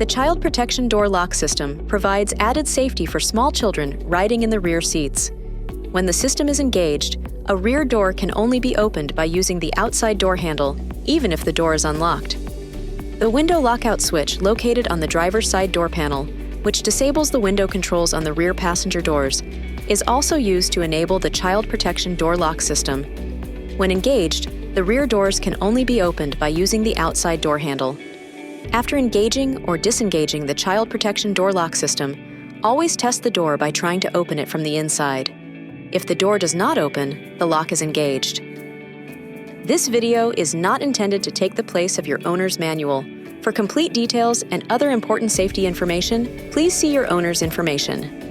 The child protection door lock system provides added safety for small children riding in the rear seats. When the system is engaged, a rear door can only be opened by using the outside door handle, even if the door is unlocked. The window lockout switch located on the driver's side door panel, which disables the window controls on the rear passenger doors, is also used to enable the child protection door lock system. When engaged, the rear doors can only be opened by using the outside door handle. After engaging or disengaging the child protection door lock system, always test the door by trying to open it from the inside. If the door does not open, the lock is engaged. This video is not intended to take the place of your owner's manual. For complete details and other important safety information, please see your owner's information.